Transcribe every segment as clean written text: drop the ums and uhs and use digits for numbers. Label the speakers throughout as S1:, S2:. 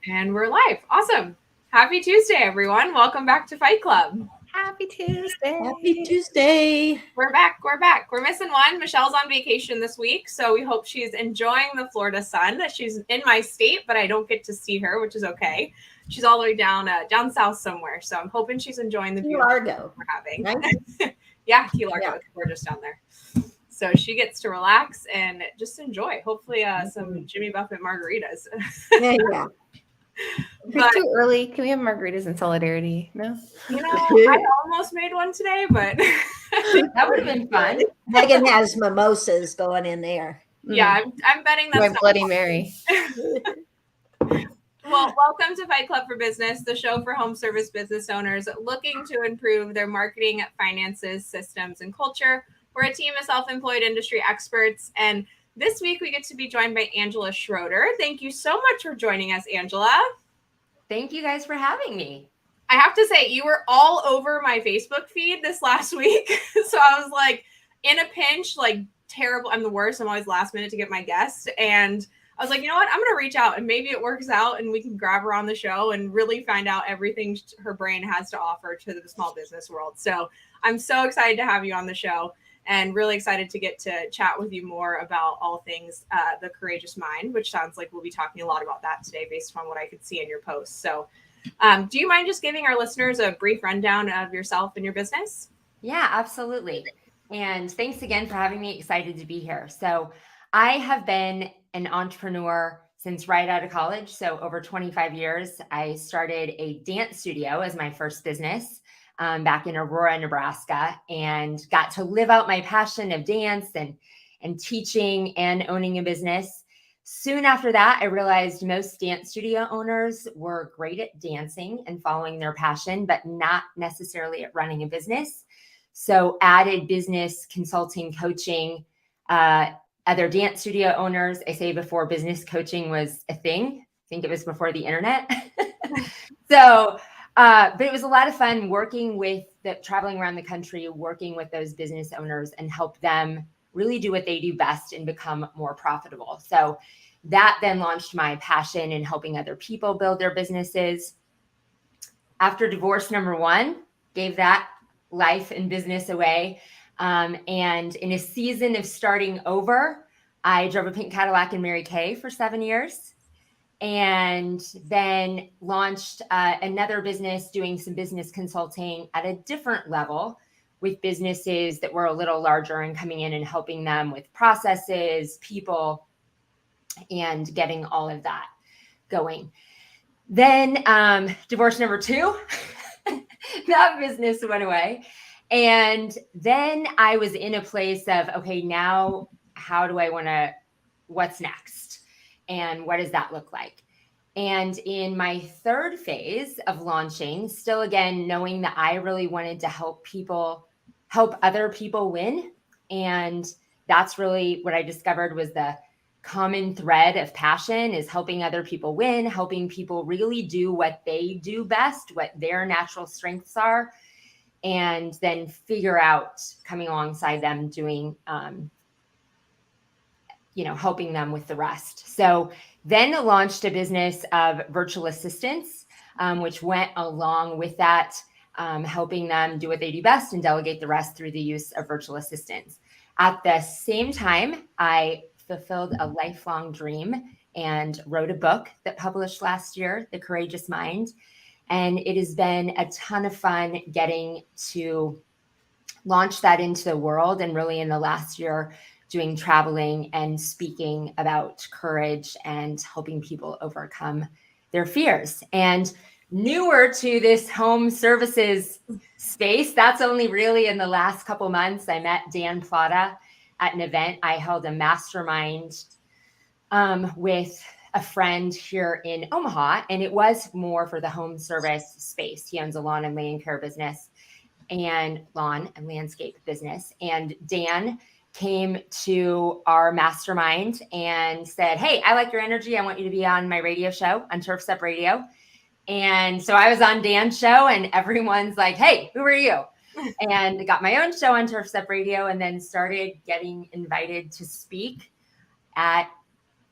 S1: And we're live. Awesome. Happy Tuesday, everyone. Welcome back to Fight Club.
S2: Happy Tuesday.
S3: Happy Tuesday.
S1: We're back. We're back. We're missing one. Michelle's on vacation this week, so we hope she's enjoying the Florida sun. She's in my state, but I don't get to see her, which is okay. She's all the way down south somewhere, so I'm hoping she's enjoying the
S3: Key
S1: beautiful
S3: Largo.
S1: we're having.
S3: Right?
S1: Yeah, Key Largo.
S3: Yeah.
S1: It's gorgeous down there. So she gets to relax and just enjoy. Hopefully, some Jimmy Buffett margaritas.
S3: Yeah.
S2: If it's too early, can we have margaritas in solidarity? No?
S1: I almost made one today, but
S2: That would have been fun.
S3: Megan has mimosas going in there.
S1: yeah, I'm betting that's
S2: My
S1: not
S2: Bloody Mary.
S1: Well, welcome to Fight Club for Business, the show for home service business owners looking to improve their marketing, finances, systems, and culture. We're a team of self-employed industry experts, and this week we get to be joined by Angela Schroeder. Thank you so much for joining us, Angela.
S4: Thank you guys for having me.
S1: I have to say, you were all over my Facebook feed this last week. So I was like, in a pinch, like terrible. I'm the worst. I'm always last minute to get my guests. And I was like, you know what? I'm going to reach out and maybe it works out and we can grab her on the show and really find out everything her brain has to offer to the small business world. So I'm so excited to have you on the show and really excited to get to chat with you more about all things the courageous mind, which sounds like we'll be talking a lot about that today based on what I could see in your posts. So do you mind just giving our listeners a brief rundown of yourself and your business?
S4: Yeah, absolutely. And thanks again for having me. Excited to be here. So I have been an entrepreneur since right out of college. So over 25 years, I started a dance studio as my first business back in Aurora, Nebraska, and got to live out my passion of dance and teaching and owning a business. Soon after that, I realized most dance studio owners were great at dancing and following their passion, but not necessarily at running a business. So added business consulting, coaching, other dance studio owners. I say before business coaching was a thing. I think it was before the internet. But it was a lot of fun working with traveling around the country, working with those business owners and help them really do what they do best and become more profitable. So that then launched my passion in helping other people build their businesses. After divorce number one, gave that life and business away. And in a season of starting over, I drove a pink Cadillac in Mary Kay for 7 years and then launched another business doing some business consulting at a different level with businesses that were a little larger and coming in and helping them with processes, people, and getting all of that going. Then divorce number two, that business went away. And then I was in a place of, okay, now how do I want to, what's next? And what does that look like? And in my third phase of launching, still again, knowing that I really wanted to help other people win. And that's really what I discovered was the common thread of passion is helping other people win, helping people really do what they do best, what their natural strengths are, and then figure out coming alongside them doing, helping them with the rest. So then launched a business of virtual assistants, which went along with that, helping them do what they do best and delegate the rest through the use of virtual assistants. At the same time, I fulfilled a lifelong dream and wrote a book that published last year, The Courageous Mind. And it has been a ton of fun getting to launch that into the world. And really in the last year, doing traveling and speaking about courage and helping people overcome their fears. And newer to this home services space, that's only really in the last couple months. I met Dan Plata at an event. I held a mastermind with a friend here in Omaha, and it was more for the home service space. He owns a lawn and land care business and lawn and landscape business. And Dan came to our mastermind and said, hey, I like your energy. I want you to be on my radio show on Turf Step Radio. And so I was on Dan's show and everyone's like, hey, who are you? And got my own show on Turf Step Radio and then started getting invited to speak at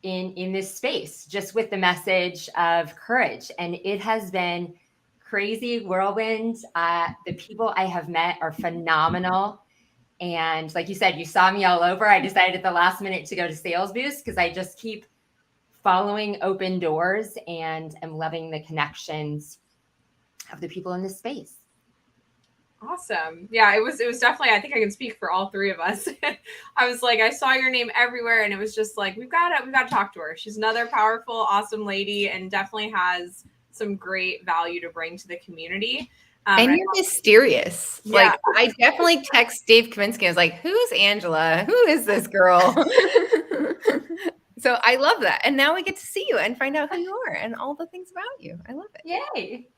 S4: in this space, just with the message of courage. And it has been crazy whirlwind. The people I have met are phenomenal. And like you said, you saw me all over. I decided at the last minute to go to Sales Boost because I just keep following open doors and am loving the connections of the people in this space.
S1: Awesome. Yeah, it was definitely, I think I can speak for all three of us. I was like, I saw your name everywhere and it was just like, we've got to talk to her. She's another powerful, awesome lady and definitely has some great value to bring to the community.
S2: And you're mysterious.
S1: Yeah.
S2: Like, I definitely text Dave Kaminsky. I was like, who's Angela? Who is this girl? So I love that. And now we get to see you and find out who you are and all the things about you. I love it.
S4: Yay.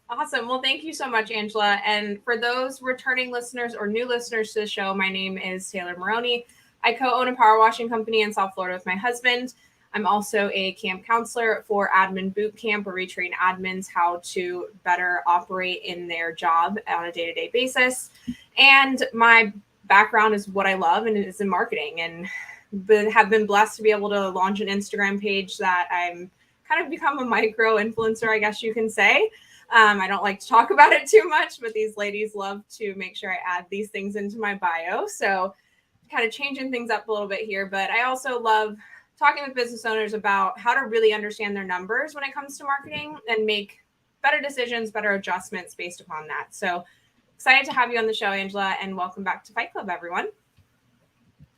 S1: Awesome. Well, thank you so much, Angela. And for those returning listeners or new listeners to the show, my name is Taylor Maroney. I co-own a power washing company in South Florida with my husband. I'm also a camp counselor for Admin Boot Camp, where we train admins how to better operate in their job on a day-to-day basis. And my background is what I love, and it is in marketing. And have been blessed to be able to launch an Instagram page that I'm kind of become a micro influencer, I guess you can say. I don't like to talk about it too much, but these ladies love to make sure I add these things into my bio. So kind of changing things up a little bit here, but I also love talking with business owners about how to really understand their numbers when it comes to marketing and make better decisions, better adjustments based upon that. So excited to have you on the show, Angela, and welcome back to Fight Club, everyone.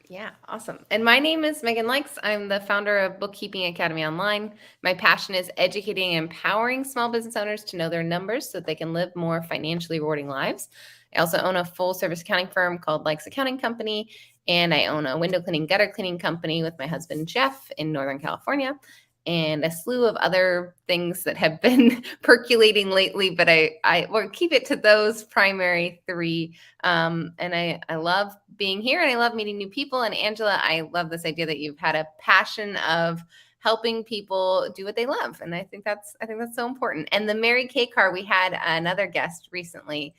S2: Yeah, awesome. And my name is Megan Likes. I'm the founder of Bookkeeping Academy Online. My passion is educating and empowering small business owners to know their numbers so that they can live more financially rewarding lives. I also own a full service accounting firm called Likes Accounting Company, and I own a window cleaning, gutter cleaning company with my husband, Jeff, in Northern California, and a slew of other things that have been percolating lately, but I will keep it to those primary three. And I love being here and I love meeting new people. And Angela, I love this idea that you've had a passion of helping people do what they love. And I think that's so important. And the Mary Kay car, we had another guest recently,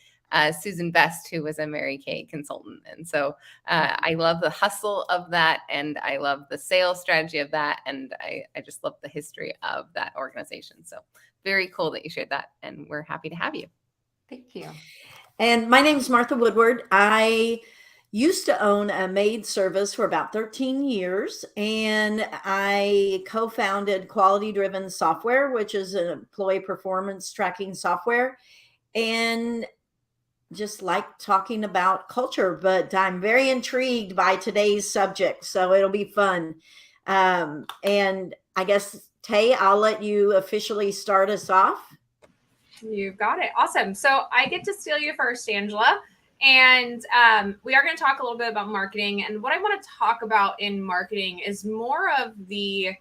S2: Susan Best, who was a Mary Kay consultant. And so I love the hustle of that. And I love the sales strategy of that. And I just love the history of that organization. So very cool that you shared that. And we're happy to have you.
S4: Thank you.
S3: And my name is Martha Woodward. I used to own a maid service for about 13 years, and I co-founded Quality Driven Software, which is an employee performance tracking software. And just like talking about culture, but I'm very intrigued by today's subject, so it'll be fun. And I guess, Tay, I'll let you officially start us off.
S1: You've got it. Awesome. So I get to steal you first, Angela. And we are going to talk a little bit about marketing. And what I want to talk about in marketing is more of we're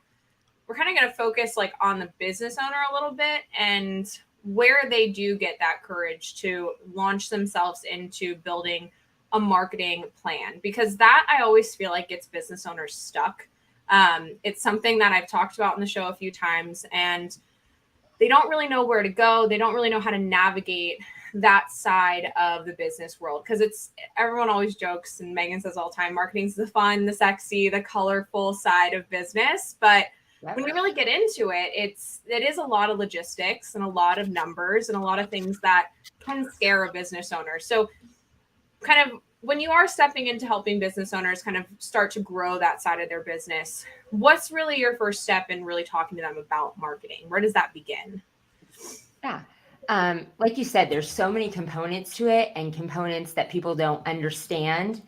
S1: kind of going to focus like on the business owner a little bit and where they do get that courage to launch themselves into building a marketing plan, because that I always feel like gets business owners stuck. It's something that I've talked about in the show a few times, and they don't really know where to go. They don't really know how to navigate that side of the business world, because everyone always jokes, and Megan says all the time, marketing's the fun, the sexy, the colorful side of business. But when you really get into it, it is a lot of logistics and a lot of numbers and a lot of things that can scare a business owner. So kind of when you are stepping into helping business owners kind of start to grow that side of their business, what's really your first step in really talking to them about marketing? Where does that begin?
S4: Yeah. Like you said, there's so many components to it and components that people don't understand.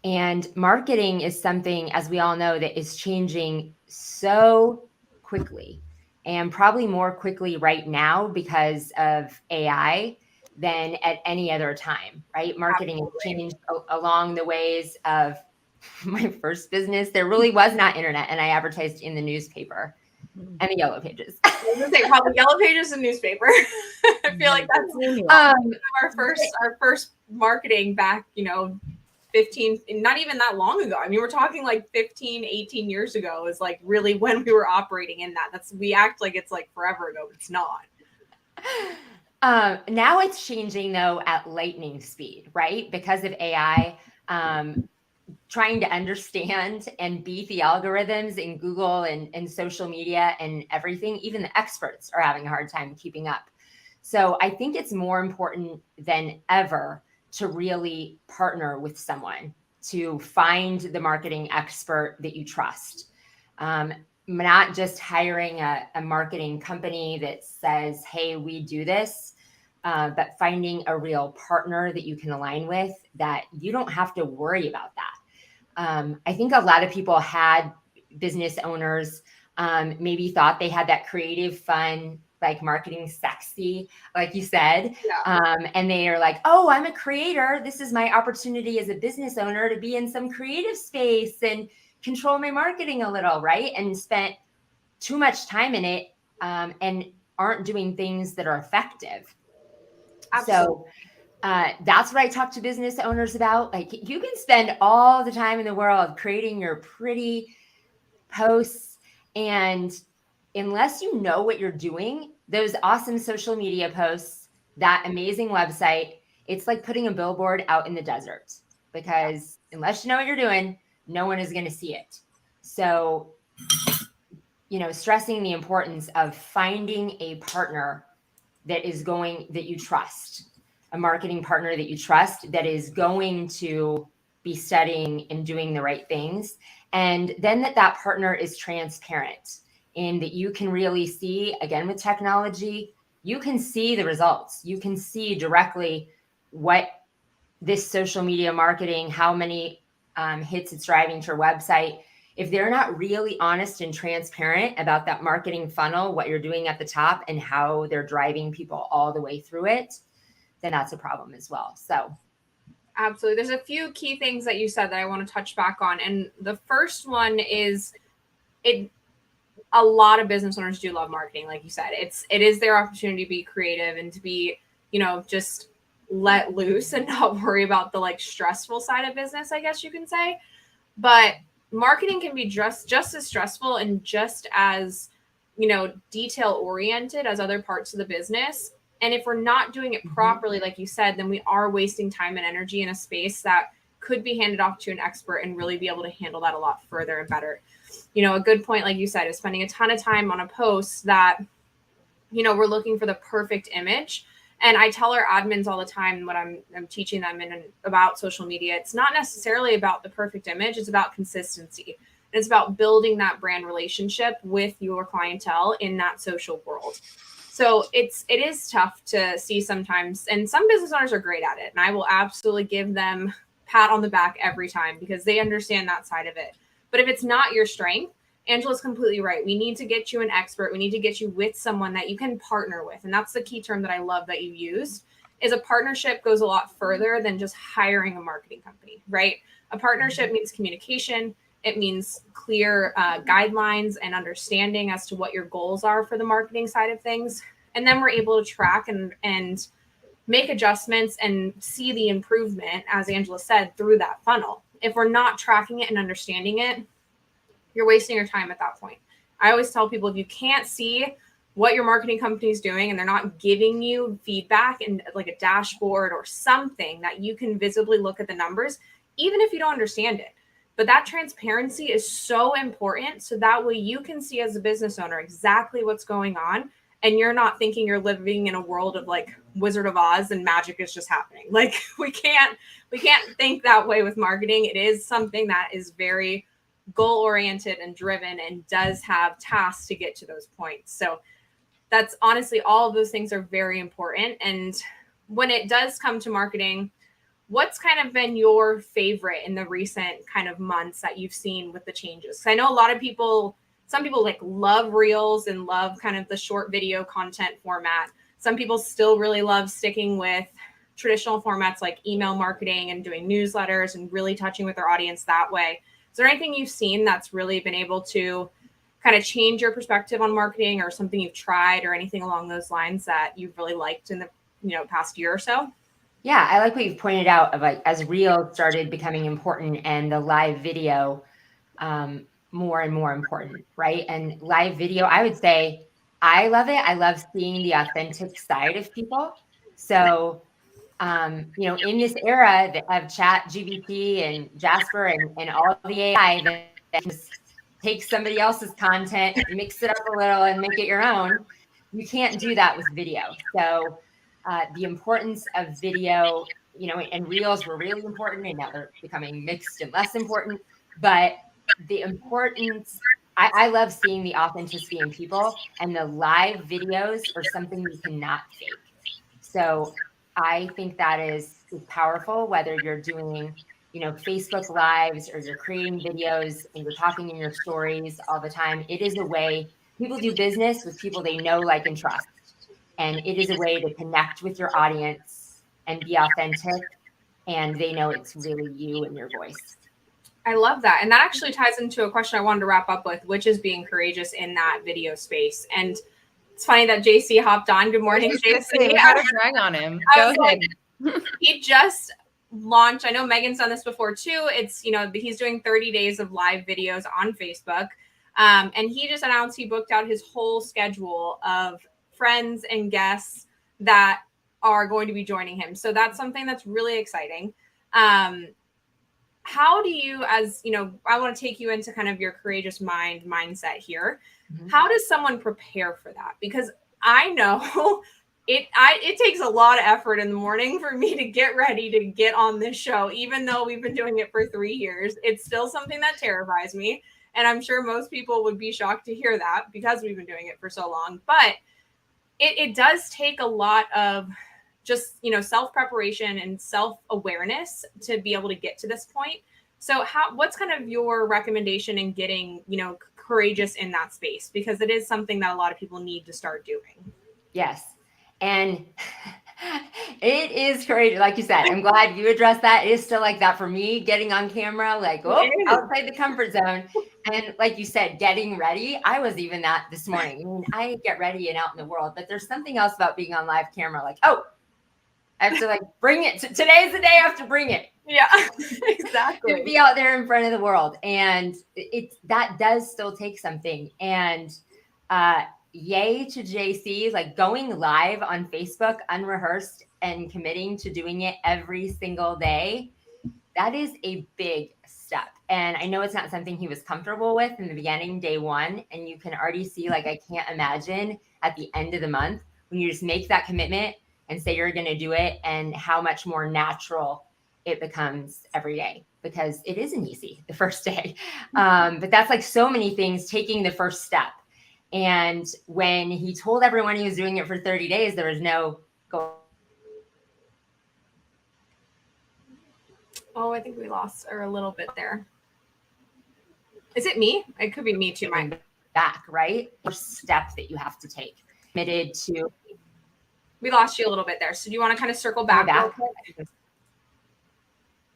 S4: And marketing is something, as we all know, that is changing so quickly, and probably more quickly right now because of AI than at any other time, right? Marketing has changed along the ways of my first business. There really was not internet, and I advertised in the newspaper and the Yellow Pages.
S1: I was going to say probably Yellow Pages and newspaper. I feel like that's our first marketing back, 15, not even that long ago. I mean, we're talking like 15, 18 years ago is like really when we were operating in that. We act like it's like forever ago, but it's not.
S4: Now it's changing though at lightning speed, right? Because of AI, trying to understand and beat the algorithms in Google and social media and everything. Even the experts are having a hard time keeping up. So I think it's more important than ever to really partner with someone, to find the marketing expert that you trust. Not just hiring a marketing company that says, hey, we do this, but finding a real partner that you can align with, that you don't have to worry about that. I think a lot of people had business owners maybe thought they had that creative, fun, like marketing sexy, like you said.
S1: Yeah.
S4: And they are like, oh, I'm a creator. This is my opportunity as a business owner to be in some creative space and control my marketing a little, right? And spent too much time in it and aren't doing things that are effective.
S1: Absolutely.
S4: So that's what I talk to business owners about. Like, you can spend all the time in the world creating your pretty posts, and unless you know what you're doing, those awesome social media posts, that amazing website, it's like putting a billboard out in the desert, because unless you know what you're doing, no one is going to see it. So, stressing the importance of finding a partner that you trust, a marketing partner that you trust, that is going to be studying and doing the right things. And then that partner is transparent, and that you can really see, again, with technology, you can see the results. You can see directly what this social media marketing, how many hits it's driving to your website. If they're not really honest and transparent about that marketing funnel, what you're doing at the top and how they're driving people all the way through it, then that's a problem as well. So
S1: absolutely. There's a few key things that you said that I want to touch back on. And the first one is a lot of business owners do love marketing. Like you said, it is their opportunity to be creative and to be, just let loose and not worry about the like stressful side of business, I guess you can say. But marketing can be just as stressful and just as, detail oriented as other parts of the business. And if we're not doing it properly, like you said, then we are wasting time and energy in a space that could be handed off to an expert and really be able to handle that a lot further and better. A good point, like you said, is spending a ton of time on a post that, we're looking for the perfect image. And I tell our admins all the time when I'm teaching them about social media, it's not necessarily about the perfect image. It's about consistency. And it's about building that brand relationship with your clientele in that social world. So it is tough to see sometimes, and some business owners are great at it. And I will absolutely give them pat on the back every time because they understand that side of it. But if it's not your strength, Angela's completely right. We need to get you an expert. We need to get you with someone that you can partner with. And that's the key term that I love that you used, is a partnership goes a lot further than just hiring a marketing company, right? A partnership means communication. It means clear guidelines and understanding as to what your goals are for the marketing side of things. And then we're able to track and make adjustments and see the improvement, as Angela said, through that funnel. If we're not tracking it and understanding it, you're wasting your time at that point. I always tell people, if you can't see what your marketing company is doing and they're not giving you feedback and like a dashboard or something that you can visibly look at the numbers, even if you don't understand it. But that transparency is so important. So that way you can see as a business owner exactly what's going on. And you're not thinking you're living in a world of like Wizard of Oz and magic is just happening. Like we can't think that way with marketing. It is something that is very goal-oriented and driven and does have tasks to get to those points. So that's honestly, all of those things are very important. And when it does come to marketing, what's kind of been your favorite in the recent kind of months that you've seen with the changes? Because I know a lot of people, some people like love reels and love kind of the short video content format. Some people still really love sticking with traditional formats like email marketing and doing newsletters and really touching with their audience that way. Is there anything you've seen that's really been able to kind of change your perspective on marketing, or something you've tried or anything along those lines that you've really liked in the past year or so?
S4: Yeah, I like what you've pointed out of like as Reels started becoming important and the live video more and more important, right? And live video, I would say I love it. I love seeing the authentic side of people. So in this era of Chat GPT and Jasper and all the AI that just take somebody else's content, mix it up a little and make it your own, you can't do that with video. So the importance of video, and reels were really important, and now they're becoming mixed and less important. But the importance, I love seeing the authenticity in people, and the live videos are something you cannot fake. So I think that is powerful, whether you're doing, Facebook lives or you're creating videos and you're talking in your stories all the time. It is a way people do business with people they know, like, and trust. And it is a way to connect with your audience and be authentic. And they know it's really you and your voice.
S1: I love that. And that actually ties into a question I wanted to wrap up with, which is being courageous in that video space. And it's funny that JC hopped on. Good morning, JC.
S2: How to drag on him. Go ahead.
S1: He just launched. I know Megan's done this before too. It's, he's doing 30 days of live videos on Facebook. And he just announced he booked out his whole schedule of friends and guests that are going to be joining him. So that's something that's really exciting. How do you, as I want to take you into kind of your courageous mindset here. Mm-hmm. How does someone prepare for that? Because I know it takes a lot of effort in the morning for me to get ready to get on this show. Even though we've been doing it for 3 years, it's still something that terrifies me. And I'm sure most people would be shocked to hear that because we've been doing it for so long. But it does take a lot of just, self-preparation and self-awareness to be able to get to this point. So what's kind of your recommendation in getting, courageous in that space? Because it is something that a lot of people need to start doing.
S4: Yes. And it is courageous. Like you said, I'm glad you addressed that. It is still like that for me, getting on camera, outside the comfort zone. And like you said, getting ready. I was even that this morning. I mean, I get ready and out in the world, but there's something else about being on live camera. Like, I have to bring it. Today's the day I have to bring it.
S1: Yeah, exactly.
S4: To be out there in front of the world. And that does still take something. And yay to JC, going live on Facebook, unrehearsed, and committing to doing it every single day. That is a big step. And I know it's not something he was comfortable with in the beginning, day one. And you can already see, I can't imagine at the end of the month when you just make that commitment and say you're going to do it, and how much more natural it becomes every day, because it isn't easy the first day. But that's so many things, taking the first step. And when he told everyone he was doing it for 30 days, there was no go.
S1: Oh, I think we lost her a little bit there. Is it me? It could be me too.
S4: Back, right? First step that you have to take. Committed to.
S1: We lost you a little bit there. So do you want to kind of circle back?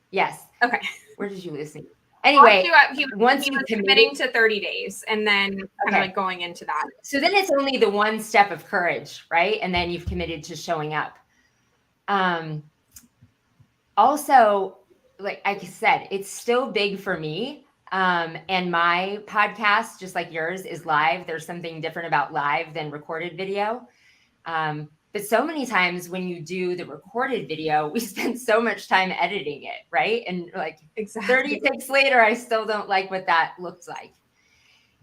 S4: Yes.
S1: Okay.
S4: Where did you lose me? Anyway,
S1: once he was committing to 30 days and then kind of going into that.
S4: So then it's only the one step of courage, right? And then you've committed to showing up. Also, like I said, it's still big for me. And my podcast, just like yours, is live. There's something different about live than recorded video. But so many times when you do the recorded video, we spend so much time editing it, right? And exactly. 30 takes later, I still don't like what that looks like.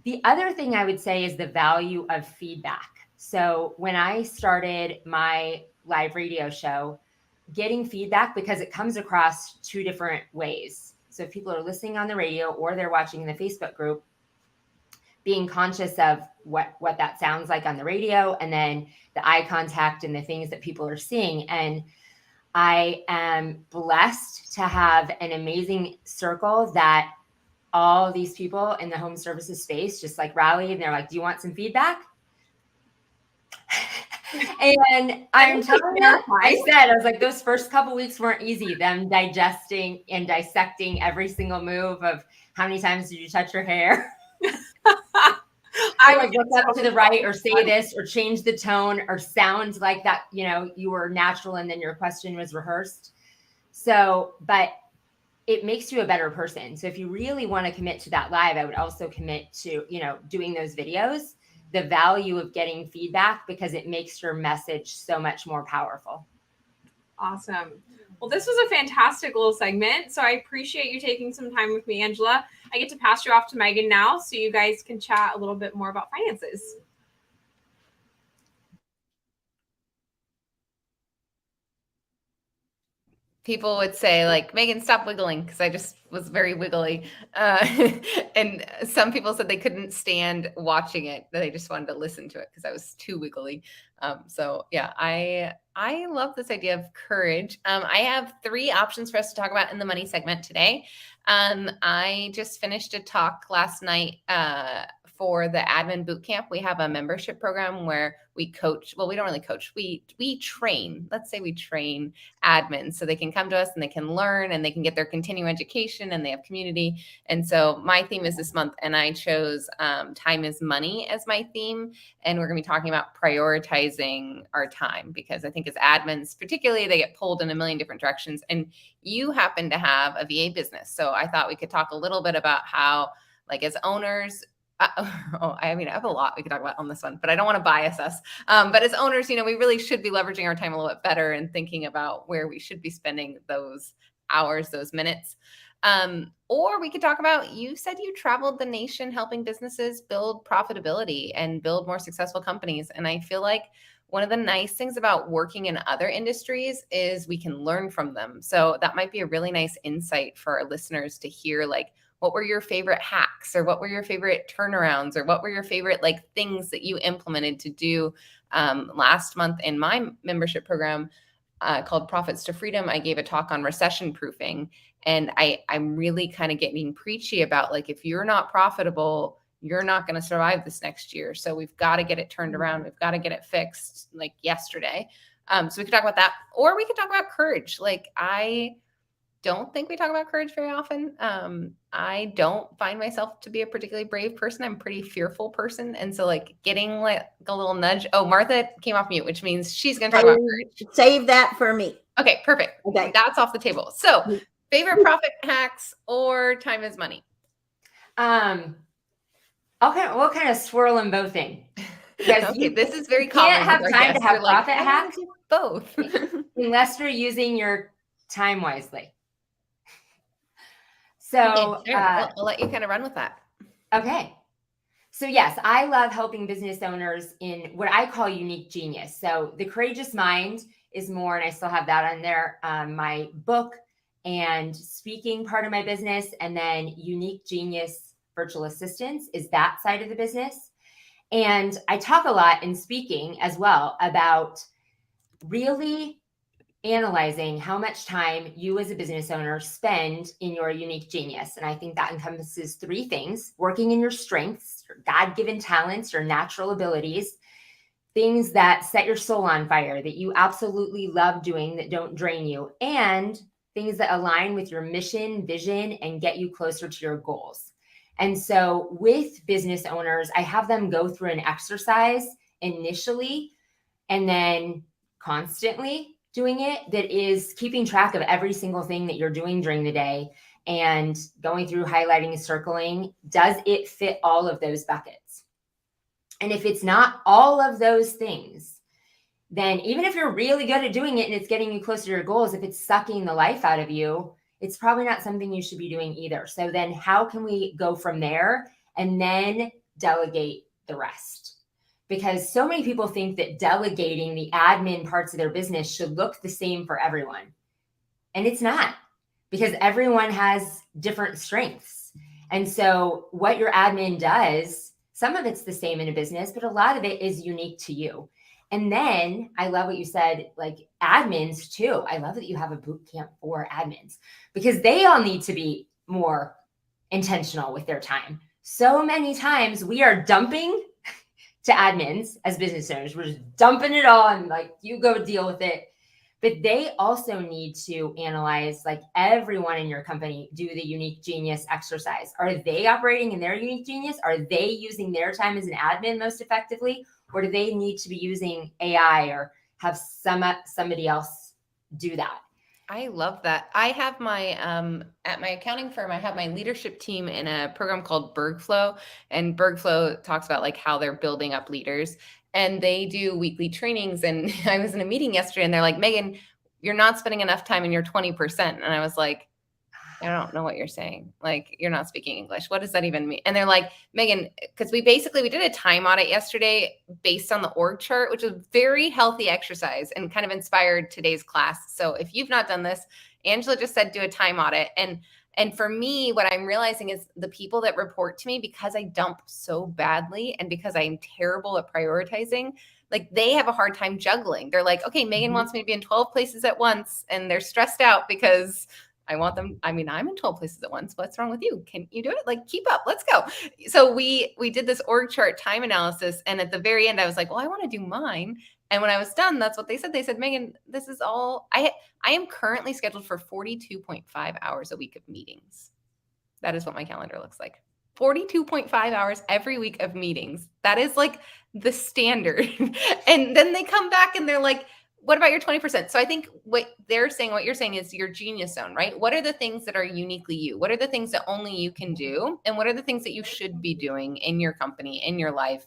S4: The other thing I would say is the value of feedback. So when I started my live radio show, getting feedback, because it comes across 2 different ways. So if people are listening on the radio or they're watching in the Facebook group, being conscious of what that sounds like on the radio, and then the eye contact and the things that people are seeing. And I am blessed to have an amazing circle that all these people in the home services space just rally, and they're like, do you want some feedback? And I'm telling you, I was like, those first couple weeks weren't easy, them digesting and dissecting every single move of how many times did you touch your hair? I would look up to the right, or say this, or change the tone, or sound like that, you were natural and then your question was rehearsed. So, but it makes you a better person. So if you really want to commit to that live, I would also commit to, doing those videos, the value of getting feedback, because it makes your message so much more powerful.
S1: Awesome. Well, this was a fantastic little segment. So I appreciate you taking some time with me, Angela. I get to pass you off to Megan now so you guys can chat a little bit more about finances.
S2: People would say like, Megan, stop wiggling, because I just was very wiggly. And some people said they couldn't stand watching it, that they just wanted to listen to it because I was too wiggly. So yeah, I love this idea of courage. I have 3 options for us to talk about in the money segment today. I just finished a talk last night for the admin boot camp. We have a membership program where we coach. Well, we don't really coach. We train. Let's say we train admins so they can come to us and they can learn and they can get their continuing education and they have community. And so my theme is this month, and I chose time is money as my theme. And we're going to be talking about prioritizing our time, because I think as admins, particularly, they get pulled in a million different directions. And you happen to have a VA business. So I thought we could talk a little bit about how, like, as owners, I mean, I have a lot we could talk about on this one, but I don't want to bias us. But as owners, we really should be leveraging our time a little bit better and thinking about where we should be spending those hours, those minutes. Or we could talk about, you said you traveled the nation helping businesses build profitability and build more successful companies. And I feel like one of the nice things about working in other industries is we can learn from them. So that might be a really nice insight for our listeners to hear, like, what were your favorite hacks, or what were your favorite turnarounds, or what were your favorite things that you implemented to do? Last month in my membership program called Profits to Freedom, I gave a talk on recession proofing. And I'm really kind of getting preachy about, like, if you're not profitable, you're not going to survive this next year. So we've got to get it turned around. We've got to get it fixed like yesterday. So we could talk about that, or we could talk about courage. Like, I don't think we talk about courage very often. I don't find myself to be a particularly brave person. I'm a pretty fearful person. And so, like, getting like a little nudge. Oh, Martha came off mute, which means she's going to talk about courage.
S3: Save that for me.
S2: Okay, perfect.
S3: Okay.
S2: That's off the table. So favorite profit hacks or time is money?
S4: We'll kind of swirl them both in.
S2: Okay, this is very common.
S4: You can't have time to have profit hacks.
S2: Both.
S4: Unless you're using your time wisely. So
S2: okay, sure. I'll let you kind of run with that.
S4: Okay. So yes, I love helping business owners in what I call unique genius. So the Courageous Mind is more, and I still have that on there, my book and speaking part of my business. And then Unique Genius Virtual Assistants is that side of the business. And I talk a lot in speaking as well about really analyzing how much time you as a business owner spend in your unique genius. And I think that encompasses 3 things: working in your strengths, your God-given talents, your natural abilities, things that set your soul on fire, that you absolutely love doing, that don't drain you, and things that align with your mission, vision, and get you closer to your goals. And so with business owners, I have them go through an exercise initially and then constantly doing it, that is keeping track of every single thing that you're doing during the day and going through, highlighting and circling. Does it fit all of those buckets? And if it's not all of those things, then even if you're really good at doing it and it's getting you closer to your goals, if it's sucking the life out of you, it's probably not something you should be doing either. So then how can we go from there and then delegate the rest? Because so many people think that delegating the admin parts of their business should look the same for everyone. And it's not, because everyone has different strengths. And so what your admin does, some of it's the same in a business, but a lot of it is unique to you. And then I love what you said, like admins too. I love that you have a boot camp for admins, because they all need to be more intentional with their time. So many times we are dumping to admins as business owners. We're just dumping it all and like, you go deal with it. But they also need to analyze, like, everyone in your company, do the unique genius exercise. Are they operating in their unique genius? Are they using their time as an admin most effectively? Or do they need to be using AI or have somebody else do that?
S2: I love that. I have my, at my accounting firm, I have my leadership team in a program called Bergflow, and Bergflow talks about like how they're building up leaders, and they do weekly trainings. And I was in a meeting yesterday and they're like, Megan, you're not spending enough time in your 20%. And I was like, I don't know what you're saying. Like, you're not speaking English. What does that even mean? And they're like, Megan, because we did a time audit yesterday based on the org chart, which is very healthy exercise and kind of inspired today's class. So if you've not done this, Angela just said, do a time audit. And for me, what I'm realizing is the people that report to me, because I dump so badly and because I'm terrible at prioritizing, like they have a hard time juggling. They're like, okay, Megan wants me to be in 12 places at once. And they're stressed out because I want them. I mean, I'm in 12 places at once. What's wrong with you? Can you do it? Like, keep up. Let's go. So we did this org chart time analysis. And at the very end, I was like, well, I want to do mine. And when I was done, that's what they said. They said, Megan, this is all I am currently scheduled for 42.5 hours a week of meetings. That is what my calendar looks like. 42.5 hours every week of meetings. That is like the standard. And then they come back and they're like, what about your 20%? So I think what you're saying is your genius zone, right? What are the things that are uniquely you? What are the things that only you can do? And what are the things that you should be doing in your company, in your life?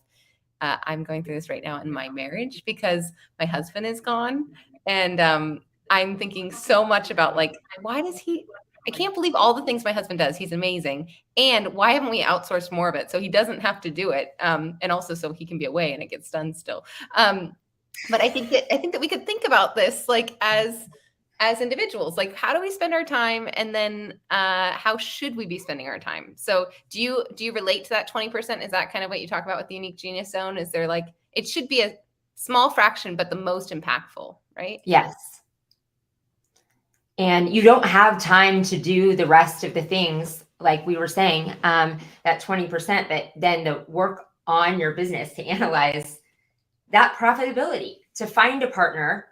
S2: I'm going through this right now in my marriage because my husband is gone. And I'm thinking so much about like, I can't believe all the things my husband does. He's amazing. And why haven't we outsourced more of it? So he doesn't have to do it. And also so he can be away and it gets done still. But I think that we could think about this like as individuals, like how do we spend our time, and then how should we be spending our time? So do you relate to that 20%? Is that kind of what you talk about with the unique genius zone? Is there like it should be a small fraction, but the most impactful, right?
S4: Yes. And you don't have time to do the rest of the things like we were saying, that 20%, but then the work on your business to analyze that profitability, to find a partner,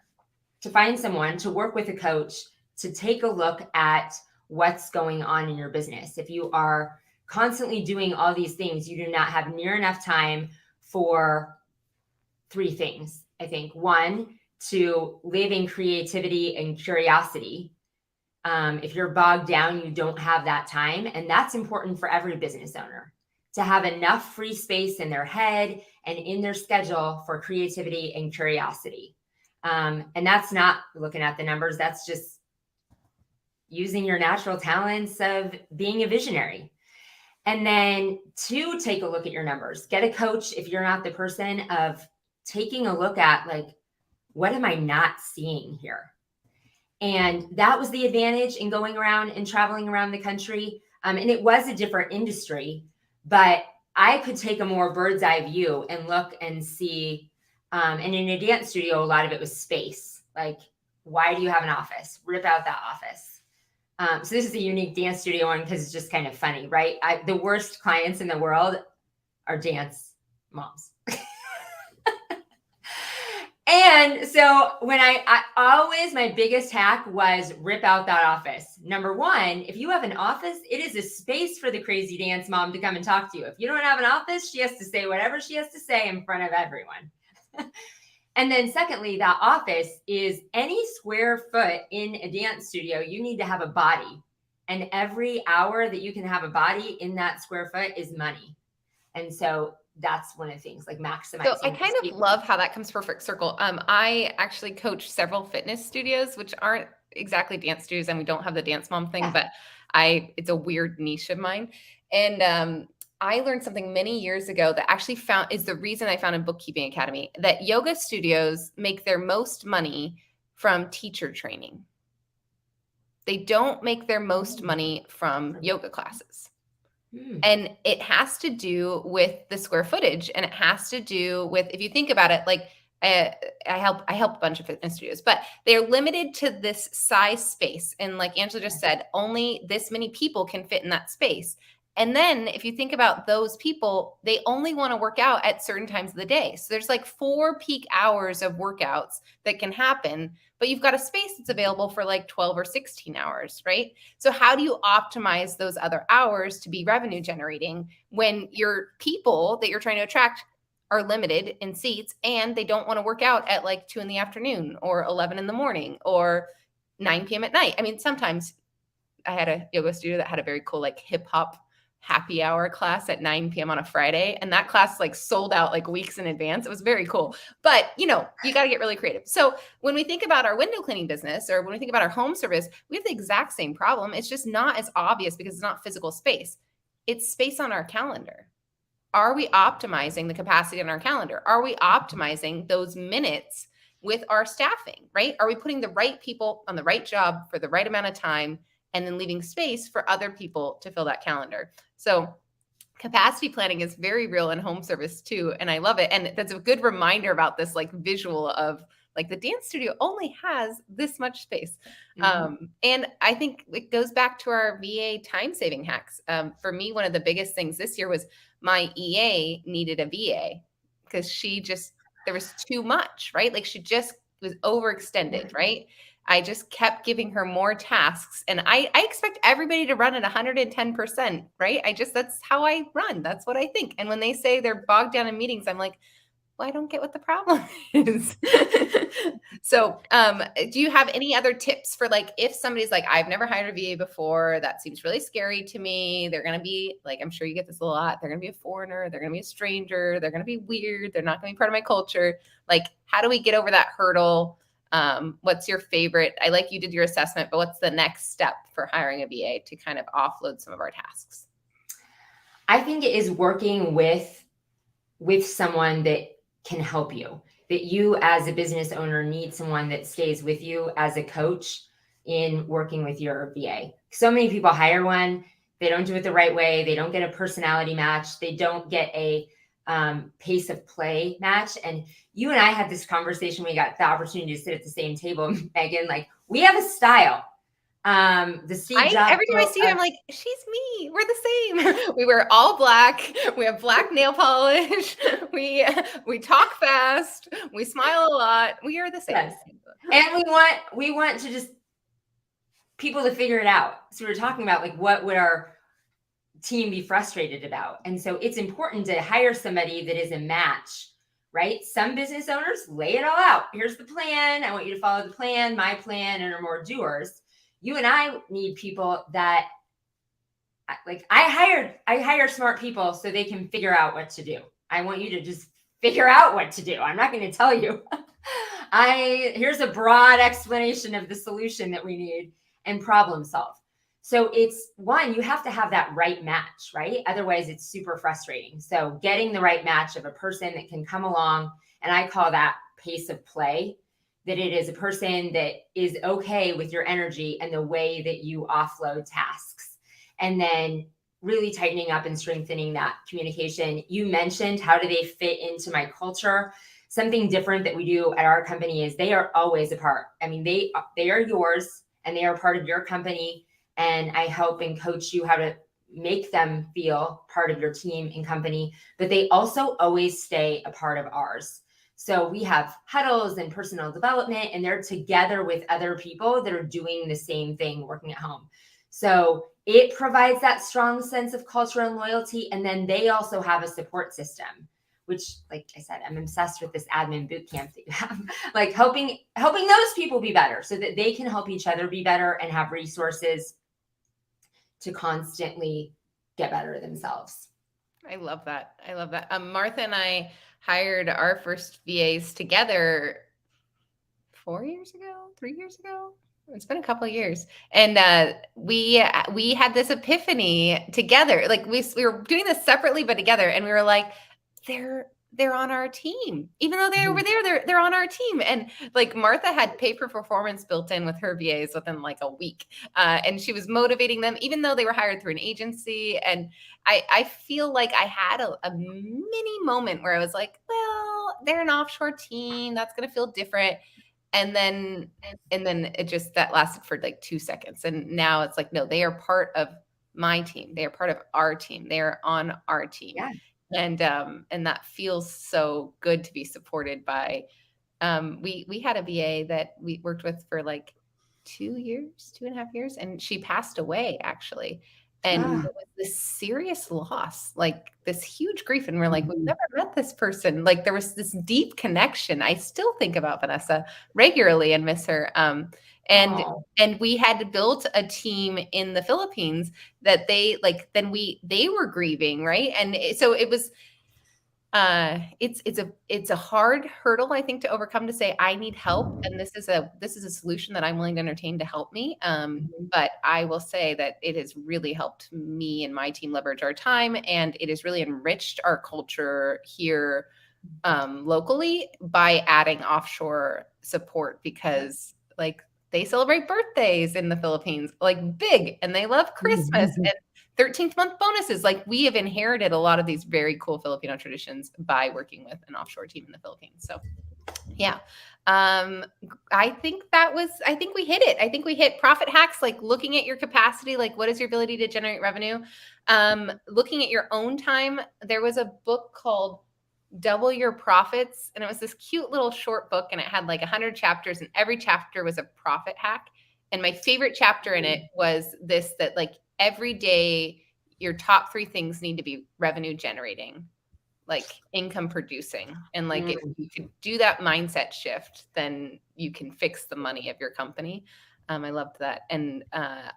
S4: to find someone, to work with a coach, to take a look at what's going on in your business. If you are constantly doing all these things, you do not have near enough time for 3 things. I think 1, to live in creativity and curiosity. If you're bogged down, you don't have that time. And that's important for every business owner, to have enough free space in their head and in their schedule for creativity and curiosity. And that's not looking at the numbers. That's just using your natural talents of being a visionary. And then 2, take a look at your numbers. Get a coach if you're not the person, of taking a look at like, what am I not seeing here? And that was the advantage in going around and traveling around the country. And it was a different industry, but I could take a more bird's eye view and look and see. And in a dance studio, a lot of it was space. Like, why do you have an office? Rip out that office. So this is a unique dance studio one because it's just kind of funny, right? The worst clients in the world are dance moms. And so when I always, my biggest hack was rip out that office. Number 1, if you have an office, it is a space for the crazy dance mom to come and talk to you. If you don't have an office, she has to say whatever she has to say in front of everyone. And then secondly, that office is any square foot in a dance studio, you need to have a body. And every hour that you can have a body in that square foot is money. And so that's one of the things, like maximizing.
S2: So I kind of love how that comes perfect circle. I actually coach several fitness studios, which aren't exactly dance studios, and we don't have the dance mom thing, but it's a weird niche of mine. And I learned something many years ago that actually is the reason I founded Bookkeeping Academy, that yoga studios make their most money from teacher training. They don't make their most money from yoga classes. And it has to do with the square footage, and it has to do with, if you think about it, like I help a bunch of fitness studios, but they're limited to this size space. And like Angela just said, only this many people can fit in that space. And then if you think about those people, they only want to work out at certain times of the day. So there's like 4 peak hours of workouts that can happen, but you've got a space that's available for like 12 or 16 hours, right? So how do you optimize those other hours to be revenue generating when your people that you're trying to attract are limited in seats and they don't want to work out at like 2 p.m. or 11 a.m. or 9 p.m. at night? I mean, sometimes I had a yoga studio that had a very cool like hip hop happy hour class at 9 p.m. on a Friday. And that class like sold out like weeks in advance. It was very cool. But you got to get really creative. So when we think about our window cleaning business, or when we think about our home service, we have the exact same problem. It's just not as obvious because it's not physical space. It's space on our calendar. Are we optimizing the capacity on our calendar? Are we optimizing those minutes with our staffing, right? Are we putting the right people on the right job for the right amount of time, and then leaving space for other people to fill that calendar? So capacity planning is very real in home service too. And I love it. And that's a good reminder about this like visual of like the dance studio only has this much space. And I think it goes back to our VA time saving hacks. For me, one of the biggest things this year was my EA needed a VA because there was too much, right? Like she just was overextended, right? I just kept giving her more tasks, and I expect everybody to run at 110%, right? that's how I run. That's what I think. And when they say they're bogged down in meetings, I'm like, well, I don't get what the problem is. So, do you have any other tips for like, if somebody's like, I've never hired a VA before, that seems really scary to me. They're going to be like, I'm sure you get this a lot. They're going to be a foreigner. They're going to be a stranger. They're going to be weird. They're not going to be part of my culture. Like, how do we get over that hurdle? What's your favorite? I like you did your assessment, but what's the next step for hiring a VA to kind of offload some of our tasks?
S4: I think it is working with someone that can help you, that you as a business owner need someone that stays with you as a coach in working with your VA. So many people hire one, they don't do it the right way. They don't get a personality match. They don't get a pace of play match. And you and I had this conversation. We got the opportunity to sit at the same table, Megan, like we have a style. The Steve Jobs
S2: every time I see you, I'm like, she's me. We're the same. We wear all black. We have black nail polish. We talk fast. We smile a lot. We are the same.
S4: Yes. And we want to just people to figure it out. So we're talking about like, what would our team be frustrated about? And so it's important to hire somebody that is a match, right? Some business owners lay it all out. Here's the plan. I want you to follow the plan, my plan, and are more doers. You and I need people that like I hire smart people so they can figure out what to do. I want you to just figure out what to do. I'm not going to tell you. Here's a broad explanation of the solution that we need and problem solve. So it's one, you have to have that right match, right? Otherwise it's super frustrating. So getting the right match of a person that can come along, and I call that pace of play, that it is a person that is okay with your energy and the way that you offload tasks. And then really tightening up and strengthening that communication. You mentioned, how do they fit into my culture? Something different that we do at our company is they are always a part. I mean, they are yours and they are part of your company. And I help and coach you how to make them feel part of your team and company, but they also always stay a part of ours. So we have huddles and personal development, and they're together with other people that are doing the same thing, working at home. So it provides that strong sense of culture and loyalty. And then they also have a support system, which, like I said, I'm obsessed with this admin boot camp that you have, like helping those people be better so that they can help each other be better and have resources to constantly get better themselves.
S2: I love that. Martha and I hired our first VAs together 3 years ago. It's been a couple of years. And we had this epiphany together. Like we were doing this separately, but together. And we were like, they're on our team. Even though they're over there, they're on our team. And like Martha had pay for performance built in with her VAs within like a week. And she was motivating them, even though they were hired through an agency. And I feel like I had a mini moment where I was like, well, they're an offshore team. That's going to feel different. And then it just, that lasted for like 2 seconds. And now it's like, no, they are part of my team. They are part of our team. They are on our team.
S4: Yeah.
S2: And that feels so good to be supported by. We had a VA that we worked with for like 2.5 years, and she passed away actually. And
S4: Ah.
S2: it was this serious loss, like this huge grief. And we're like, we've never met this person. Like there was this deep connection. I still think about Vanessa regularly and miss her. And we had to build a team in the Philippines that they were grieving, right? And so it was it's a hard hurdle, I think, to overcome, to say I need help, and this is a solution that I'm willing to entertain to help me. But I will say that it has really helped me and my team leverage our time, and it has really enriched our culture here locally by adding offshore support, because like they celebrate birthdays in the Philippines like big, and they love Christmas and 13th month bonuses. Like we have inherited a lot of these very cool Filipino traditions by working with an offshore team in the Philippines. So yeah. I think we hit it. I think we hit profit hacks, like looking at your capacity, like what is your ability to generate revenue? Looking at your own time. There was a book called Double Your Profits, and it was this cute little short book, and it had like 100 chapters, and every chapter was a profit hack. And my favorite chapter in it was this, that like every day your top 3 things need to be revenue generating, like income producing. And like if you could do that mindset shift, then you can fix the money of your company. I loved that. And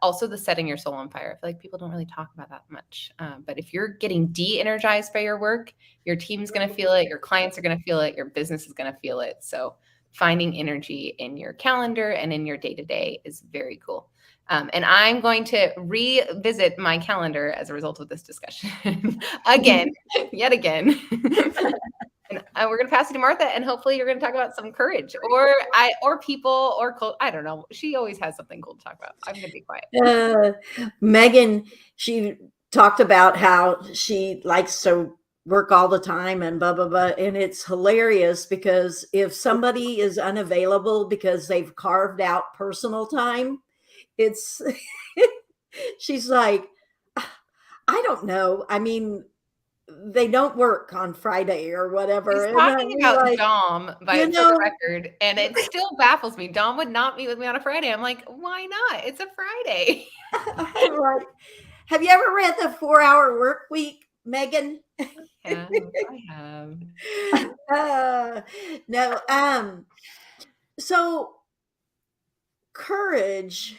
S2: also the setting your soul on fire. I feel like people don't really talk about that much. But if you're getting de-energized by your work, your team's going to feel it, your clients are going to feel it, your business is going to feel it. So finding energy in your calendar and in your day-to-day is very cool. And I'm going to revisit my calendar as a result of this discussion yet again. And we're going to pass it to Martha, and hopefully you're going to talk about some courage or people or I don't know. She always has something cool to talk about. I'm going to be quiet.
S3: Megan, she talked about how she likes to work all the time and blah, blah, blah. And it's hilarious because if somebody is unavailable because they've carved out personal time, it's, she's like, I don't know. I mean, they don't work on Friday or whatever.
S2: He's talking about Dom, for the record, and it still baffles me. Dom would not meet with me on a Friday. I'm like, why not? It's a Friday.
S3: I'm like, have you ever read the 4-Hour Work Week, Megan?
S2: Yeah, I have.
S3: No. So courage,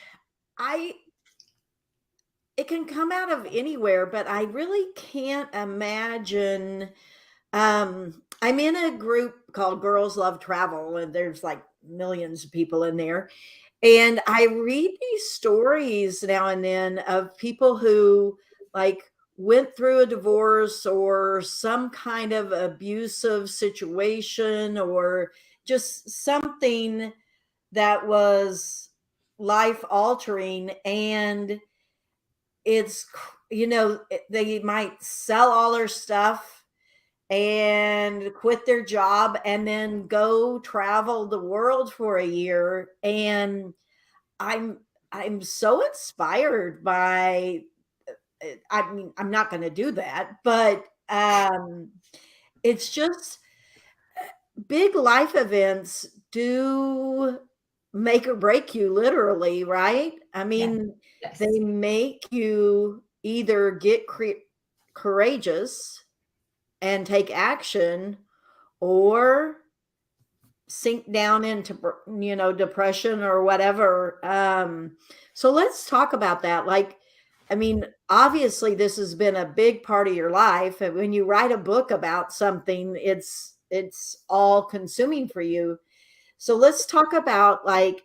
S3: it can come out of anywhere, but I really can't imagine. I'm in a group called Girls Love Travel, and there's like millions of people in there. And I read these stories now and then of people who like went through a divorce or some kind of abusive situation or just something that was life altering, and it's, they might sell all their stuff and quit their job and then go travel the world for a year. And I'm so inspired by, I mean, I'm not going to do that, but it's just big life events do make or break you, literally, right? I mean,
S4: Yes.
S3: they make you either get courageous and take action, or sink down into, depression or whatever. So let's talk about that. Like, I mean, obviously this has been a big part of your life. And when you write a book about something, it's all consuming for you. So let's talk about like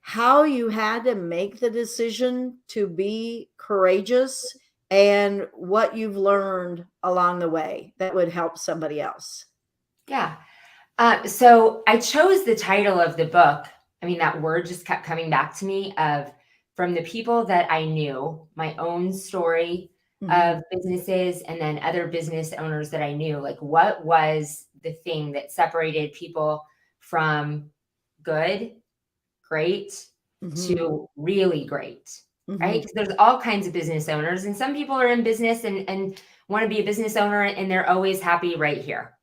S3: how you had to make the decision to be courageous and what you've learned along the way that would help somebody else.
S4: Yeah. So I chose the title of the book. I mean, that word just kept coming back to me from the people that I knew, my own story of businesses, and then other business owners that I knew. Like, what was the thing that separated people from good, great, to really great, right? Because there's all kinds of business owners, and some people are in business and want to be a business owner, and they're always happy right here.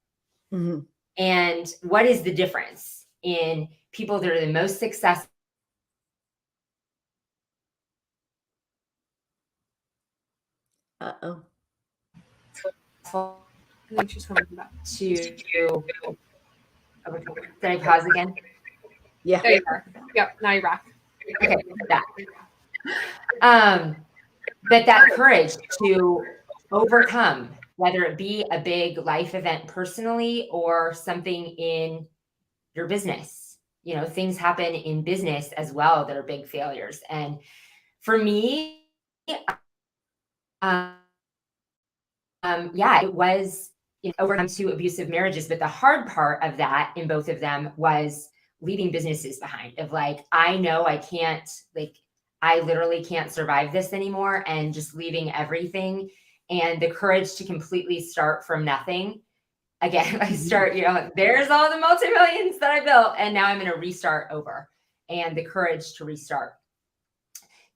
S4: And what is the difference in people that are the most successful
S3: Uh-oh.
S1: I think she's coming back.
S4: Did I pause again?
S3: Yeah.
S1: There you are. Yep. Now you're back.
S4: Okay, that. But that courage to overcome, whether it be a big life event personally or something in your business. You know, things happen in business as well that are big failures. And for me, yeah, it was overcome 2 abusive marriages. But the hard part of that in both of them was leaving businesses behind, of like, I know I can't, like, I literally can't survive this anymore, and just leaving everything, and the courage to completely start from nothing. Again, I start, there's all the multi-millions that I built, and now I'm going to restart over, and the courage to restart.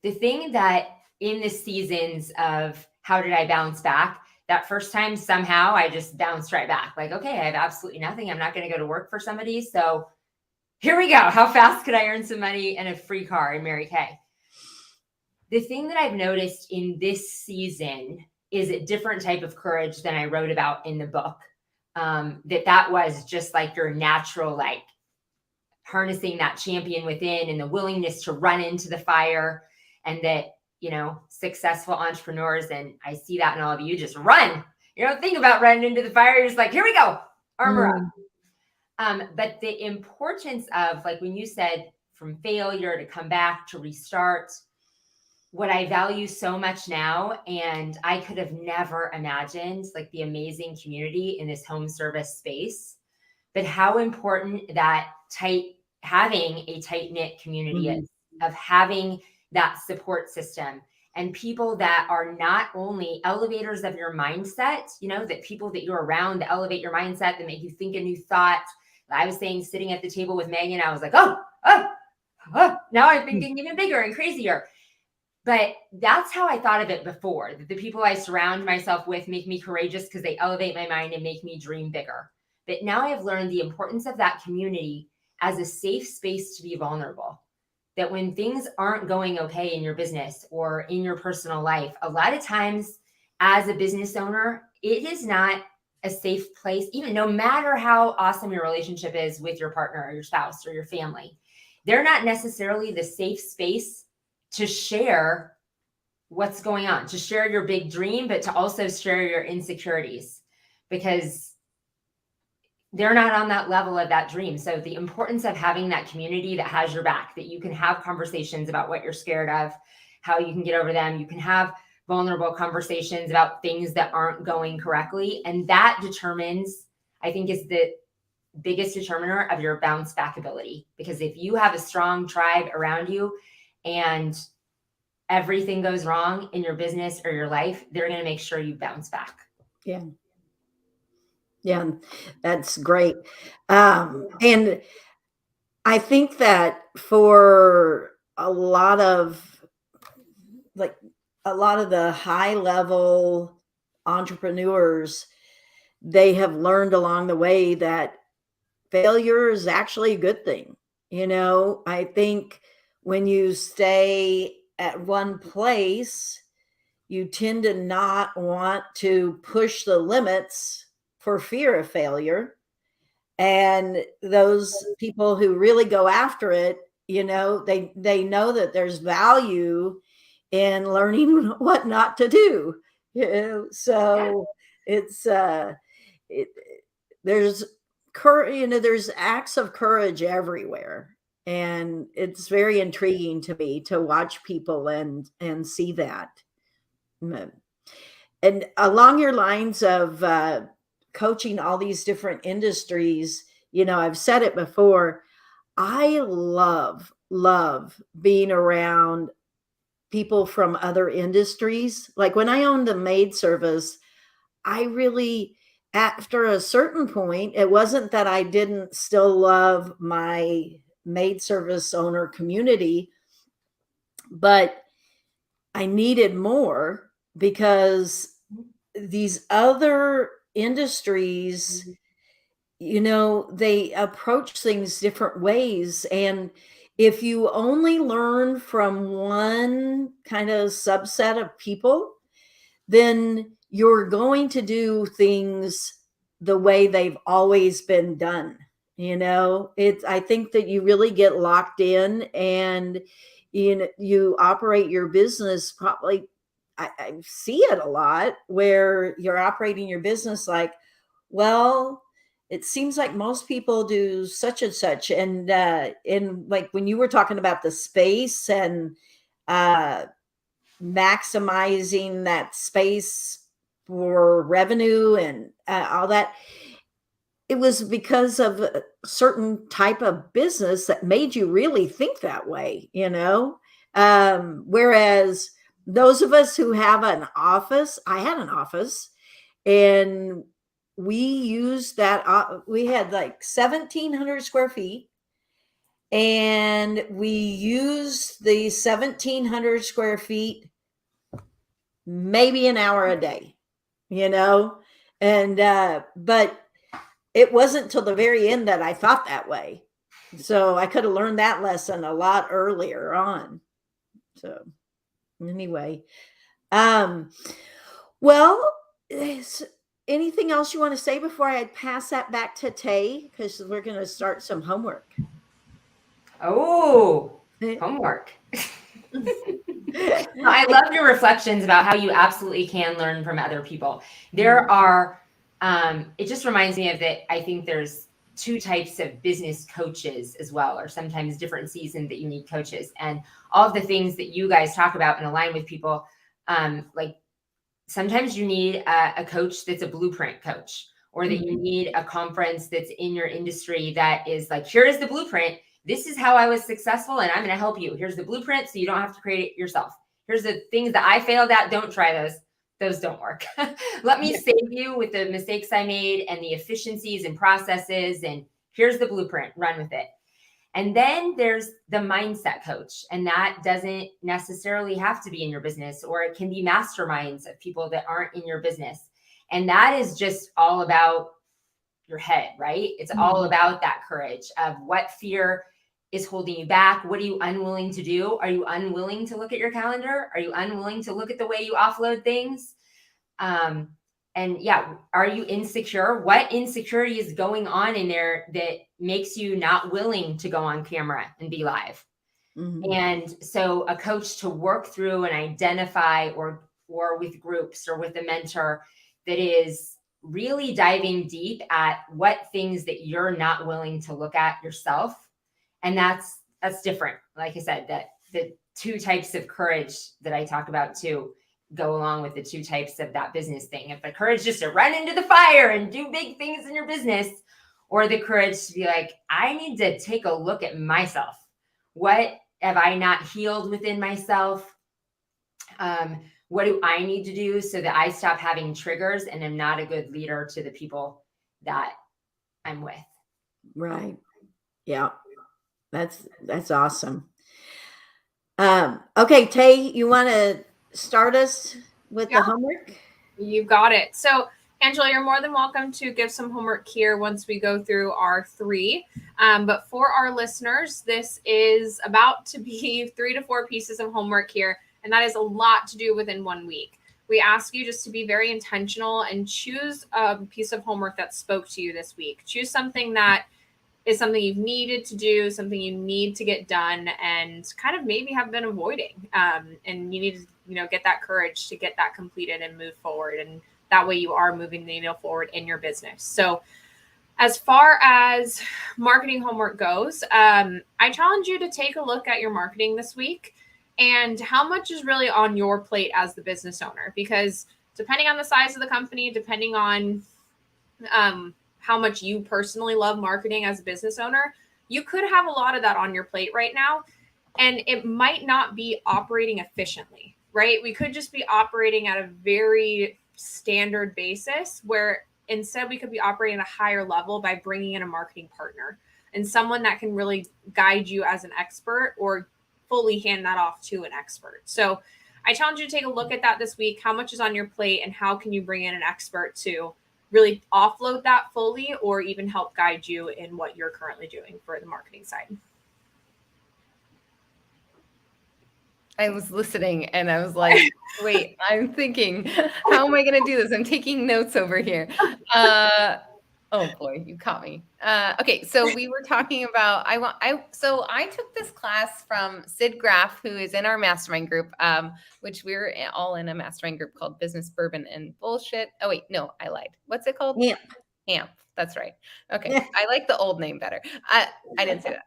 S4: The thing that in the seasons of how did I bounce back, that first time, somehow I just bounced right back. Like, okay, I have absolutely nothing. I'm not going to go to work for somebody. So here we go. How fast could I earn some money and a free car and Mary Kay? The thing that I've noticed in this season is a different type of courage than I wrote about in the book. That was just like your natural, like harnessing that champion within and the willingness to run into the fire, and that, successful entrepreneurs, and I see that in all of you, just run. You don't think about running into the fire. You're just like, here we go, armor up. But the importance of, like, when you said from failure to come back to restart, what I value so much now, and I could have never imagined, like, the amazing community in this home service space, but how important that having a tight-knit community is, of having that support system, and people that are not only elevators of your mindset, that people that you're around that elevate your mindset, that make you think a new thought. I was saying, sitting at the table with Megan, I was like, oh, now I'm thinking even bigger and crazier. But that's how I thought of it before, that the people I surround myself with make me courageous because they elevate my mind and make me dream bigger. But now I have learned the importance of that community as a safe space to be vulnerable. That when things aren't going okay in your business or in your personal life, a lot of times as a business owner, it is not a safe place, even no matter how awesome your relationship is with your partner or your spouse or your family. They're not necessarily the safe space to share what's going on, to share your big dream, but to also share your insecurities, because they're not on that level of that dream. So the importance of having that community that has your back, that you can have conversations about what you're scared of, how you can get over them. You can have vulnerable conversations about things that aren't going correctly. And that determines, I think, is the biggest determiner of your bounce back ability. Because if you have a strong tribe around you and everything goes wrong in your business or your life, they're going to make sure you bounce back.
S3: Yeah. Yeah, that's great. And I think that for a lot of the high level entrepreneurs, they have learned along the way that failure is actually a good thing. I think when you stay at one place, you tend to not want to push the limits for fear of failure. And those people who really go after it, they know that there's value in learning what not to do. So it's there's there's acts of courage everywhere, and it's very intriguing to me to watch people and see that. And along your lines of coaching all these different industries, I've said it before, I love being around people from other industries. Like when I owned a maid service, I really, after a certain point, it wasn't that I didn't still love my maid service owner community, but I needed more, because these other industries, they approach things different ways. And if you only learn from one kind of subset of people, then you're going to do things the way they've always been done. I think that you really get locked in, and you operate your business probably. I see it a lot where you're operating your business like, well, it seems like most people do such and such. And like when you were talking about the space and maximizing that space for revenue and all that, it was because of a certain type of business that made you really think that way, whereas those of us who have an office, I had an office, and we used that. We had like 1,700 square feet, and we used the 1,700 square feet maybe an hour a day, and but it wasn't till the very end that I thought that way. So I could have learned that lesson a lot earlier on. So anyway, well, is anything else you want to say before I pass that back to Tay? Because we're going to start some homework.
S4: Oh, homework. I love your reflections about how you absolutely can learn from other people. There are, it just reminds me of that. I think there's two types of business coaches as well, or sometimes different seasons that you need coaches. And all of the things that you guys talk about and align with people, like sometimes you need a coach that's a blueprint coach, or that you need a conference that's in your industry that is like, here is the blueprint. This is how I was successful, and I'm going to help you. Here's the blueprint, so you don't have to create it yourself. Here's the things that I failed at. Don't try those. Those don't work. Let me save you with the mistakes I made and the efficiencies and processes. And here's the blueprint. Run with it. And then there's the mindset coach. And that doesn't necessarily have to be in your business, or it can be masterminds of people that aren't in your business. And that is just all about your head, right? It's all about that courage of what fear is holding you back. What are you unwilling to do? Are you unwilling to look at your calendar? Are you unwilling to look at the way you offload things? And yeah, are you insecure? What insecurity is going on in there that makes you not willing to go on camera and be live? And so a coach to work through and identify, or with groups or with a mentor that is really diving deep at what things that you're not willing to look at yourself. And that's different. Like I said, that the two types of courage that I talk about too go along with the two types of that business thing. If the courage just to run into the fire and do big things in your business, or the courage to be like, I need to take a look at myself. What have I not healed within myself? What do I need to do so that I stop having triggers and am not a good leader to the people that I'm with?
S3: Right. Yeah. That's awesome. Okay, Tay, you want to start us with the homework?
S1: You got it. So Angela, you're more than welcome to give some homework here once we go through our 3. But for our listeners, this is about to be 3 to 4 pieces of homework here. And that is a lot to do within 1 week. We ask you just to be very intentional and choose a piece of homework that spoke to you this week. Choose something that is something you've needed to do, something you need to get done, and kind of maybe have been avoiding. And you need to, get that courage to get that completed and move forward. And that way you are moving the needle forward in your business. So as far as marketing homework goes, I challenge you to take a look at your marketing this week and how much is really on your plate as the business owner, because depending on the size of the company, depending on how much you personally love marketing as a business owner, you could have a lot of that on your plate right now. And it might not be operating efficiently, right? We could just be operating at a very standard basis, where instead we could be operating at a higher level by bringing in a marketing partner and someone that can really guide you as an expert, or fully hand that off to an expert. So I challenge you to take a look at that this week. How much is on your plate, and how can you bring in an expert to really offload that fully, or even help guide you in what you're currently doing for the marketing side?
S2: I was listening and I was like, wait, I'm thinking, how am I going to do this? I'm taking notes over here. Oh boy, you caught me. Okay, so we were talking about so I took this class from Sid Graff, who is in our mastermind group, which we're all in a mastermind group called Business Bourbon and Bullshit. Oh wait, no, I lied. What's it called?
S3: Yeah.
S2: AMP. That's right. Okay, I like the old name better. I didn't say that.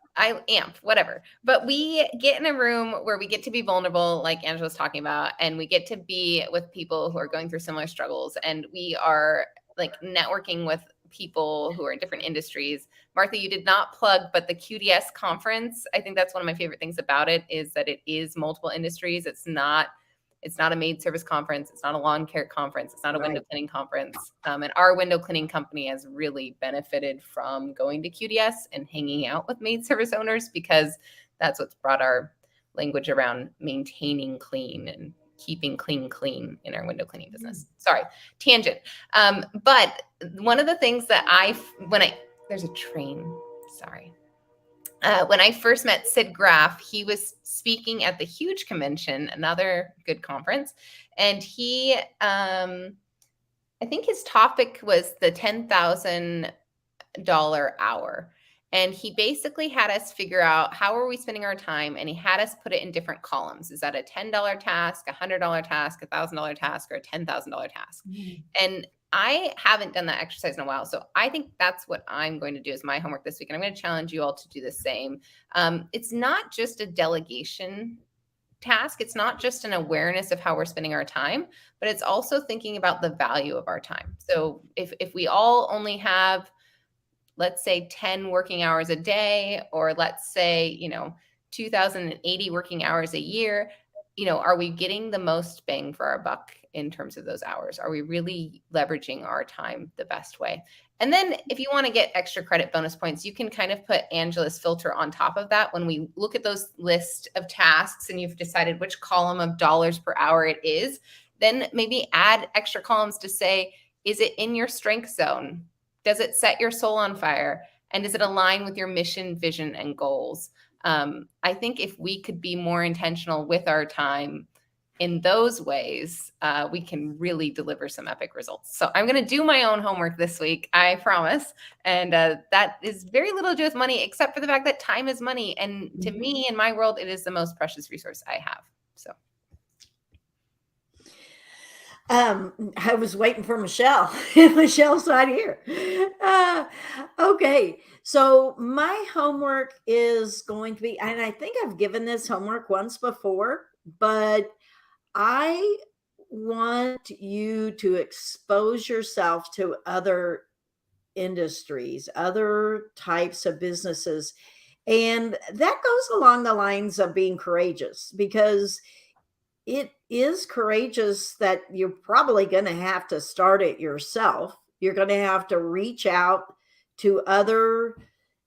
S2: AMP, whatever. But we get in a room where we get to be vulnerable, like Angela was talking about, and we get to be with people who are going through similar struggles, and we are like networking with people who are in different industries. Martha, you did not plug, but the QDS conference, I think that's one of my favorite things about it is that it is multiple industries. It's not a maid service conference. It's not a lawn care conference. It's not a window cleaning conference. And our window cleaning company has really benefited from going to QDS and hanging out with maid service owners because that's what's brought our language around maintaining clean and keeping clean in our window cleaning business. Sorry, tangent. But one of the things that there's a train, sorry. When I first met Sid Graff, he was speaking at the Huge Convention, another good conference. And he, I think his topic was the $10,000 hour. And he basically had us figure out how are we spending our time, and he had us put it in different columns. Is that a $10 task, a $100 task, a $1,000 task, or a $10,000 task? And I haven't done that exercise in a while. So I think that's what I'm going to do as my homework this week. And I'm going to challenge you all to do the same. It's not just a delegation task. It's not just an awareness of how we're spending our time, but it's also thinking about the value of our time. So if we all only have, let's say 10 working hours a day, or let's say, 2,080 working hours a year, are we getting the most bang for our buck in terms of those hours? Are we really leveraging our time the best way? And then if you want to get extra credit bonus points, you can kind of put Angela's filter on top of that. When we look at those list of tasks and you've decided which column of dollars per hour it is, then maybe add extra columns to say, is it in your strength zone? Does it set your soul on fire? And does it align with your mission, vision, and goals? I think if we could be more intentional with our time in those ways, we can really deliver some epic results. So I'm going to do my own homework this week, I promise. And that is very little to do with money, except for the fact that time is money. And to me, in my world, it is the most precious resource I have. So.
S3: I was waiting for Michelle. Michelle's not here. Okay. So my homework is going to be, and I think I've given this homework once before, but I want you to expose yourself to other industries, other types of businesses. And that goes along the lines of being courageous, because it is courageous that you're probably going to have to start it yourself. You're going to have to reach out to other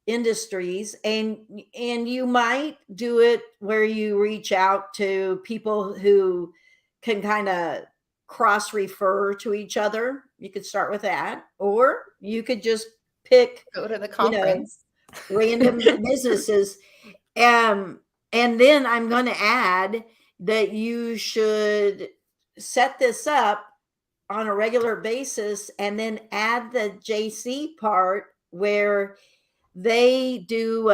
S3: industries, and you might do it where you reach out to people who can kind of cross refer to each other. You could start with that, or you could just
S2: go to the conference,
S3: random businesses. And then I'm going to add that you should set this up on a regular basis, and then add the JC part where they do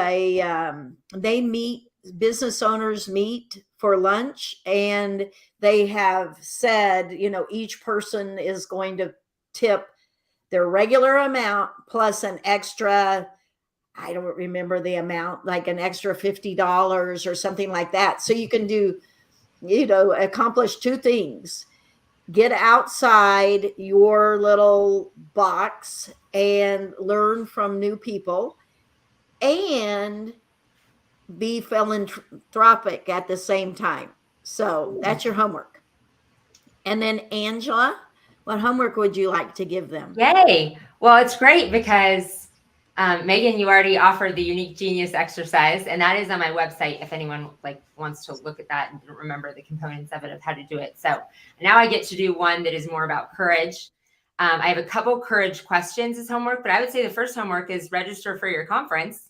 S3: business owners meet for lunch, and they have said, each person is going to tip their regular amount plus an extra, I don't remember the amount, like an extra $50 or something like that. So you can do, accomplish two things: get outside your little box and learn from new people, and be philanthropic at the same time. So that's your homework. And then Angela, what homework would you like to give them?
S4: Yay. Well, it's great because Megan, you already offered the Unique Genius exercise, and that is on my website if anyone wants to look at that and didn't remember the components of it, of how to do it. So now I get to do one that is more about courage. I have a couple courage questions as homework, but I would say the first homework is register for your conference.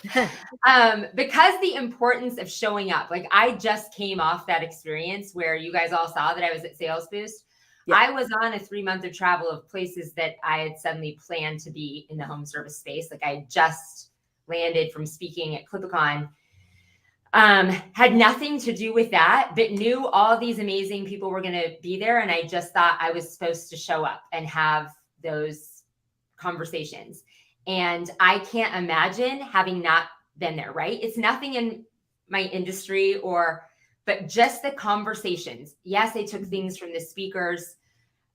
S4: Because the importance of showing up, like I just came off that experience where you guys all saw that I was at Sales Boost.
S3: Yeah.
S4: I was on a 3-month of travel of places that I had suddenly planned to be in the home service space. Like I had just landed from speaking at Clipicon. Had nothing to do with that, but knew all these amazing people were going to be there. And I just thought I was supposed to show up and have those conversations. And I can't imagine having not been there, right? It's nothing in my industry but just the conversations. Yes, I took things from the speakers,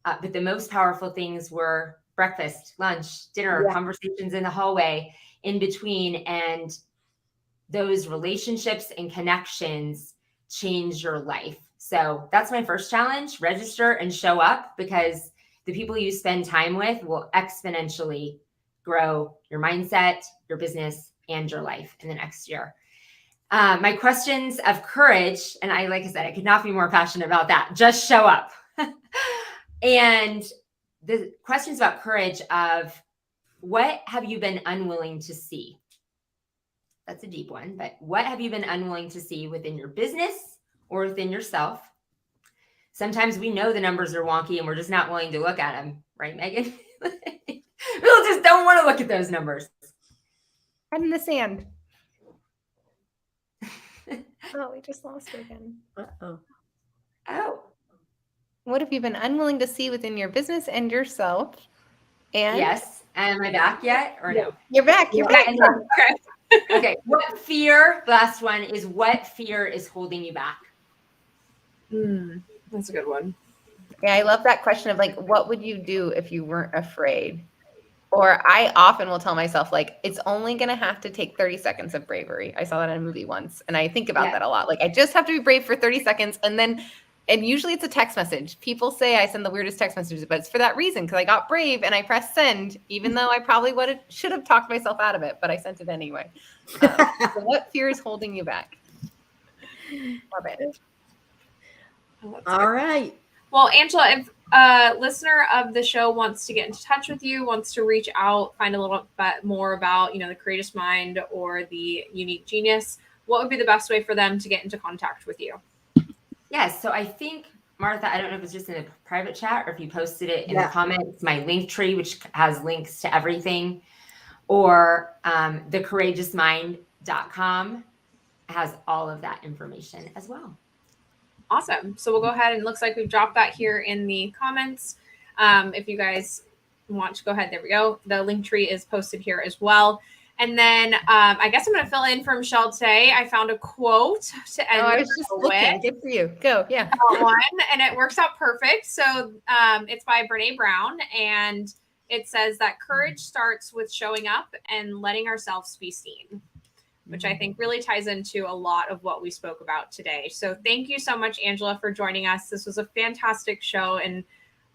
S4: but the most powerful things were breakfast, lunch, dinner, conversations in the hallway, in between. And those relationships and connections change your life. So that's my first challenge: register and show up, because the people you spend time with will exponentially grow your mindset, your business, and your life in the next year. My questions of courage, and like I said, I could not be more passionate about that. Just show up. And the questions about courage of what have you been unwilling to see? That's a deep one, but what have you been unwilling to see within your business or within yourself? Sometimes we know the numbers are wonky and we're just not willing to look at them, right, Megan? People just don't want to look at those numbers.
S2: Head in the sand. Oh, we just lost her again.
S3: Uh-oh.
S4: Oh,
S2: What have you been unwilling to see within your business and yourself? And
S4: yes. Am I back yet or no?
S2: you're back. You're
S3: Yeah.
S2: back.
S1: Okay.
S4: Okay. What fear, last one, is what fear is holding you back?
S1: That's a good one.
S2: Yeah, I love that question of like, what would you do if you weren't afraid? Or I often will tell myself, like, it's only going to have to take 30 seconds of bravery. I saw that in a movie once, and I think about that a lot. Like, I just have to be brave for 30 seconds. And usually it's a text message. People say I send the weirdest text messages, but it's for that reason, because I got brave and I pressed send, even though I probably should have talked myself out of it, but I sent it anyway. So what fear is holding you back? Love it.
S3: All right.
S1: Well, Angela, if a listener of the show wants to get in touch with you, wants to reach out, find a little bit more about, the Courageous Mind or the Unique Genius, what would be the best way for them to get into contact with you?
S4: Yes. So I think, Martha, I don't know if it's just in a private chat or if you posted it in the comments, my link tree, which has links to everything, or thecourageousmind.com has all of that information as well.
S1: Awesome. So we'll go ahead, and it looks like we've dropped that here in the comments. If you guys want to go ahead, there we go. The link tree is posted here as well. And then I guess I'm going to fill in for Michelle today. I found a quote to end
S2: I was just looking. Good for you. Go. Yeah.
S1: One, and it works out perfect. So it's by Brene Brown, and it says that courage starts with showing up and letting ourselves be seen, which I think really ties into a lot of what we spoke about today. So thank you so much, Angela, for joining us. This was a fantastic show, and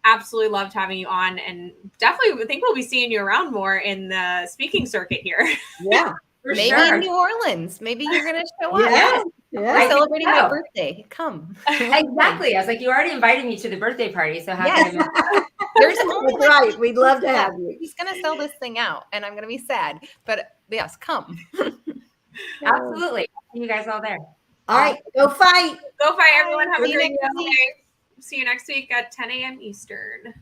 S1: absolutely loved having you on, and definitely think we'll be seeing you around more in the speaking circuit here.
S3: Yeah.
S2: Maybe in New Orleans. Maybe you're going to show up.
S3: Yeah.
S2: We're celebrating my birthday. Come.
S4: Exactly. I was like, you already invited me to the birthday party. So happy to
S2: There's only
S3: That's right. We'd love to have you.
S2: He's going to sell this thing out, and I'm going to be sad. But yes, come.
S4: Absolutely. See you guys all there.
S3: All right. Go fight.
S1: Go fight, everyone. Have a
S2: See you
S1: great
S2: next
S1: day. See you next week at 10 a.m. Eastern.